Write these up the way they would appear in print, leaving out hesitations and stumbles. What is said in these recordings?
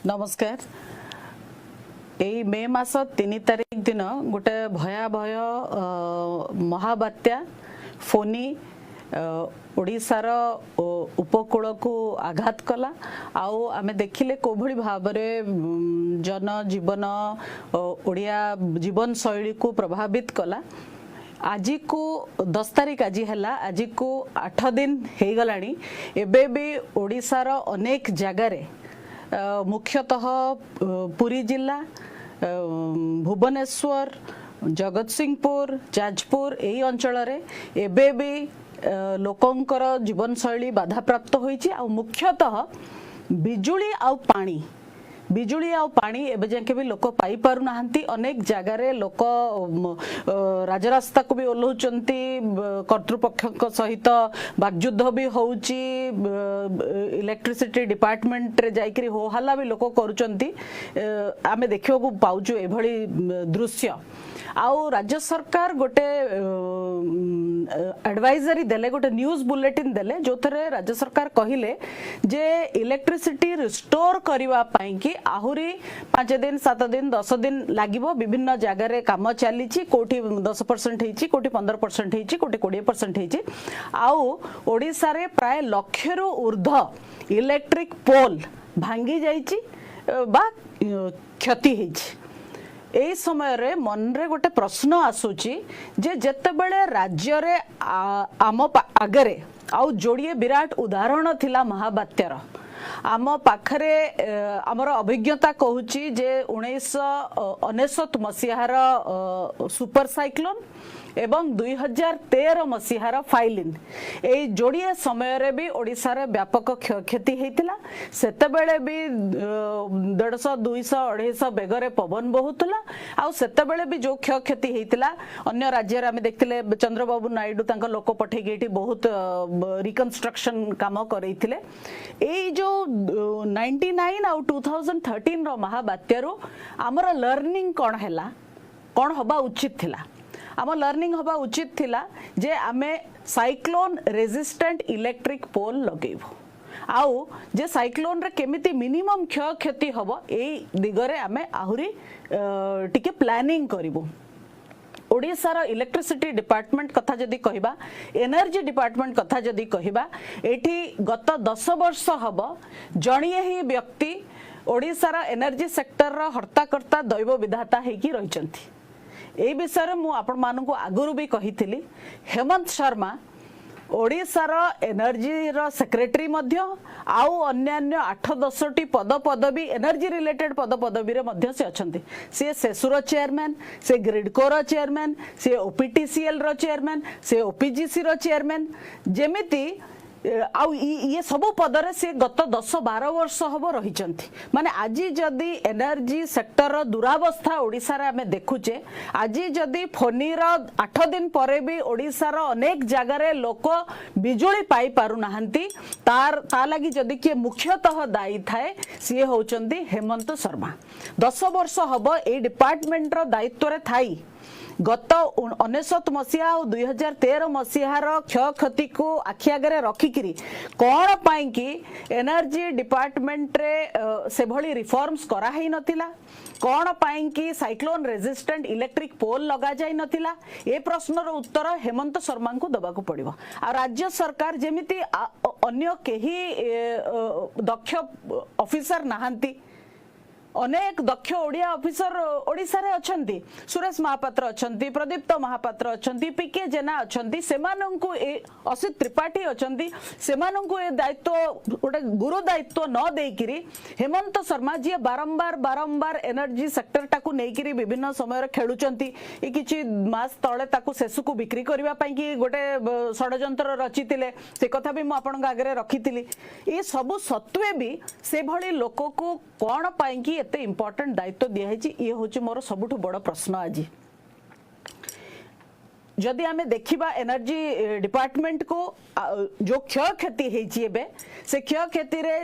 नमस्कार। यही मे मास 3 तारिख दिन गोटे भयावह महाबात्या फोनी ओडिशार उपकूल को आघात कला आउ आमे देखिले कोभली भाव जनजीवन ओडिया जीवन शैली को प्रभावित कला। आज को 10 तारिख आज है आज को 8 दिन हो गलानी। एबे भी ओडिशार अनेक जगार मुख्यतः पुरी जिला भुवनेश्वर जगतसिंहपुर जाजपुर यही अंचल एबे भी लोकंकर जीवन शैली बाधा प्राप्त होईची। आ मुख्यतः बिजुली आ पानी बिजुली आ पानी एबे जाके भी लोक पाई पारु नाहंती। अनेक जगार लोक राजरास्ता को भी ओल्हौचंती, कर्तृपक्ष सहित बागयुद्ध भी होउची, इलेक्ट्रिसिटी डिपार्टमेंट रे जाइकरी हो हल्ला भी लोक करूचंती। आमे देखिबा को पाउचु एभली दृश्य। आउ राज्य सरकार गोटे एडवाइजरी देले, गोटे न्यूज बुलेटिन देले जो थरे राज्य सरकार कहिले जे इलेक्ट्रिसिटी रिस्टोर करिवा पई कि आहुरी 5 दिन 7 दिन 10 दिन लागिबो। विभिन्न जगार काम चलीची, कोठी 10% हेची, कोठी 15% हेची, कोठी 20% हेची। आउ ओडिसा रे प्राय लक्षरु ऊर्ध्व इलेक्ट्रिक पोल भांगी जाईची बा क्षति हेची। एई समय रे मन रे गोटे प्रश्न आसुची जे जेतेबेले राज्य रे आम आगरे आउ जोड़िए विराट उदाहरण थिला महाबात्यार। आम पाखरे आमर अभिज्ञता कहूची जे 1999 मसीहार सुपर साइक्लोन एवं 2013 मसीहार फाइलिन ए जोड़िए समय रे भी ओडिसा रे व्यापक क्षति हेतिला। सेतेबेले भी 150 200 250 बेगरे पवन बहुतला। आ सेतेबेले भी जो क्षति हेतिला अन्य राज्य रे आमे देखथिले चंद्रबाबू नायडू तांका लोक पठे गेटी बहुत रिकंस्ट्रक्शन काम करैथिले। ए जो 99 आउ 2013 रो महाबात्यारो हमर लर्निंग कोन हैला, कोन होबा उचित थिला। आम लर्निंग हवा उचित थिला जे आमे साइक्लोन रेजिस्टेंट इलेक्ट्रिक पोल लगेबो। आउ जे साइक्लोन रे केमिति मिनिमम क्षति हबो एई दिगरे आमे आहुरी टिके प्लानिंग करिबो। ओडिशार इलेक्ट्रिसिटी डिपार्टमेंट कथा जदि कहिबा, एनर्जी डिपार्टमेंट कथा जदि कहिबा, एठी गत 10 वर्ष हबो जणिए ही व्यक्ति ओडिशार एनर्जी सेक्टर रो हर्ताकर्ता दैव विधाता हेकी रहिचंती। ए विषय मु आपण मानकु आगुरु भी कहिथिली। हेमंत शर्मा ओडिशार एनर्जी रो सेक्रेटरी मध्य आउ अन्यान्य 8-10टी पद पदवी एनर्जी रिलेटेड पद पदवी रे मध्य से अछंती। से सेसुर चेयरमैन, से ग्रिडको रो चेयरमैन, से ओपीटीसीएल रो चेयरमैन, से ओपीजीसी रो चेयरमैन, जेमिति आउ ये सब पदरे से गत 10-12 वर्ष हबो रहिचंती। माने आज जदि एनर्जी सेक्टर दुरावस्था ओडिसा रे हमें देखुचे, आज जदि फोनी रो 8 दिन परे भी ओडिसा रो अनेक जगार लोक बिजुली पाई पारु नाहंती, ता लागि जदि के मुख्यतः दायी थाए सी होचंती हेमंत शर्मा। 10 वर्ष हबो ए डिपार्टमेंट रो दायित्व रे थाई गत 19 मसीहा और 2013 मसीहार क्षति को आखि आगे रखिकी कौन पाई कि एनर्जी डिपार्टमेंट रे से भली रिफॉर्म्स करा ही नथिला, कौन पाई कि साइक्लोन रेजिस्टेंट इलेक्ट्रिक पोल लगा जाई नथिला, ए प्रश्नर उत्तर हेमंत शर्मा को दबाकू पड़िबो। आ राज्य सरकार जेमिति अन्य केही दक्ष ऑफिसर नाहंती, अनेक दक्ष ओडिया ऑफिसर ओडिसा रे अछंती। सुरेश महापात्र अछंती, प्रदीप्त महापात्र अछंती, पीके जेना अछंती, सेमानंकु ए असित त्रिपाठी अछंती, सेमानंकु ए दायित्व गोटे गुरु दायित्व न देकिरी हेमंत शर्मा जी बारंबार एनर्जी सेक्टर टाकू नेकिरी विभिन्न समय रे खेलुचंती। ए किछि मास तळे ताकू सेसु को बिक्री करबा पई कि गोटे षडयंत्र रचितिले, से कथा भी मु आपन आगे रखितिली। ए सब सत्वे भी से भली लोक को कोन पई कि एते इंपोर्टेंट दायित्व दिया है। ये होची मोर सबुठु बड़ प्रश्न। आज जदि आमे देखिबा एनर्जी डिपार्टमेंट को जो क्षति हेची एबे से क्षति रे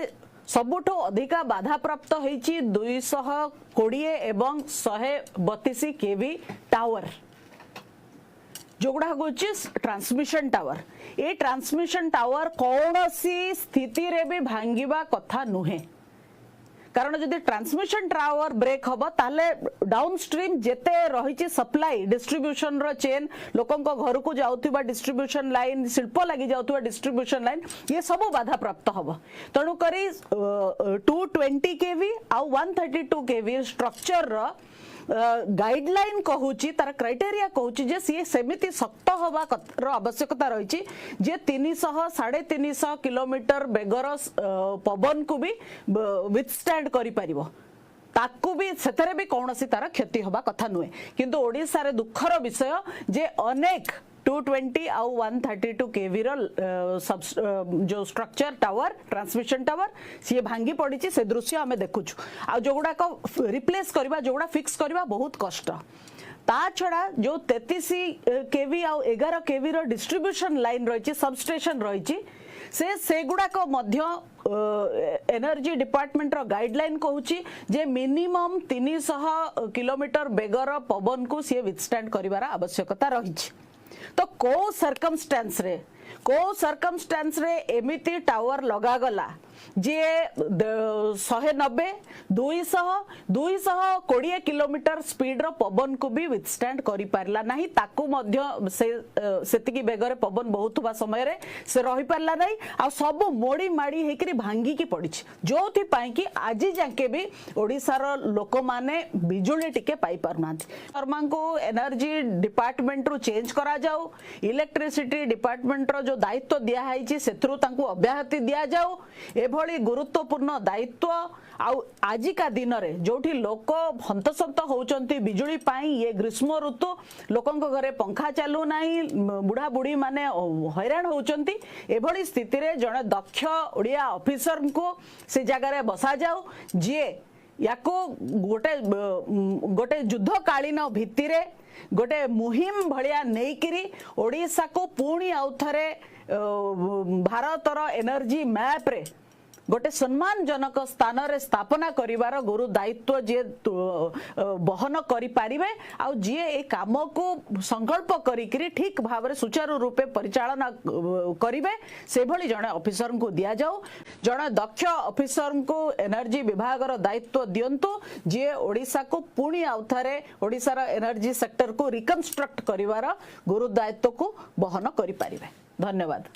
सबुठु अधिका बाधा प्राप्त हेची 220 एवं 132 केवी टावर जोगुड़ा होची ट्रांसमिशन टावर। ए ट्रांसमिशन टावर कौन सी स्थिति रे भी भांगिबा कथा नुहे, कारण जदि ट्रांसमिशन टावर ब्रेक हम ताले डाउन स्ट्रीम जेते रही सप्लाई डिस्ट्रीब्यूशन रो चेन लोकंक घर को जाउथिबा डिस्ट्रीब्यूशन लाइन शिल्प लगी जाउथिबा डिस्ट्रीब्यूशन लाइन ये सब बाधा प्राप्त हम तेणु करी 220 kV आउ 132 kV स्ट्रक्चर रो गाइडलाइन कहूची तार क्राइटेरिया कहूची जे सी सेमिति शक्त हवा आवश्यकता रही जे 300 350 किलोमीटर बेगर पवन को भी विथस्टैंड करि परिबो ताकू भी सेतरे भी कौनसी तार क्षति हवा कथा नुहे किंतु ओडिशा रे दुखर विषय जे अनेक 220 आउ 132 kV रो जो स्ट्रक्चर टावर ट्रांसमिशन टावर सी भांगी पड़ी से दृश्य आम देखुछु आ जोगुड़ा रिप्लेस करबा जोगुड़ा फिक्स करबा बहुत कष्ट ता छड़ा जो 33 kV आउ 11 kV रो डिस्ट्रीब्यूशन लाइन रही सबस्टेशन रही से गुड़ाक एनर्जी डिपार्टमेंट रो गाइडलाइन कहूची जे मिनिमम 300 किलोमीटर बेगर पवन को सी विथस्टैंड करिवार आवश्यकता रही तो को सर्कमस्टेंस रे एमिति टावर लगा गला जे 190 220 किलोमीटर स्पीड रो पवन को भी विथस्टैंड करि पारला नाही ताकू मध्य से सेतिकी बेगरे पवन बहुत हुआ समय रे से रही पारला नाही आ सब मोड़ी माड़ी हेकरी भांगी की पड़ी जोथि पाई कि आज जाके भी ओडिसा रो लोक माने बिजुली टिके पाई पारनांती शर्मा को एनर्जी डिपार्टमेंट रो चेंज करा जाऊ इलेक्ट्रिसिटी डिपार्टमेंट रो जो दायित्व दिया है सेथरु तांको अब्याहति दिया जाऊ एभली गुरुत्वपूर्ण दायित्व आजिका दिन रे जोठी लोक हंतसंत होउचंती बिजुली पाई ये ग्रीष्म ऋतु लोकंक घरे पंखा चालू नाही बुढ़ा बुढ़ी माने हैरान होउचंती एभली स्थिति रे जने दक्ष ओडिया ऑफिसर को से जगह रे बसा जाऊ जे याको गोटे युद्धकालीन भित्तिरे गोटे मुहिम भलिया नेइकिरी ओडिसा को पुणी आउथरे भारतर एनर्जी मैप रे गोटे सम्मानजनक स्थान रे स्थापना करिवार गुरु दायित्व जे बहन करि पारिबे आ जे ए काम को संकल्प करिकरी ठीक भाव रे सुचारू रूपे परिचालना करिवे से भली जणे ऑफिसर को दिया जाऊ जणे दक्ष ऑफिसर को एनर्जी विभाग रो दायित्व दियंतु जे ओडिसा को पुणी आउथारे ओडिसा रो एनर्जी सेक्टर को रिकंस्ट्रक्ट करिवार गुरु दायित्व को बहन करि पारिबे। धन्यवाद।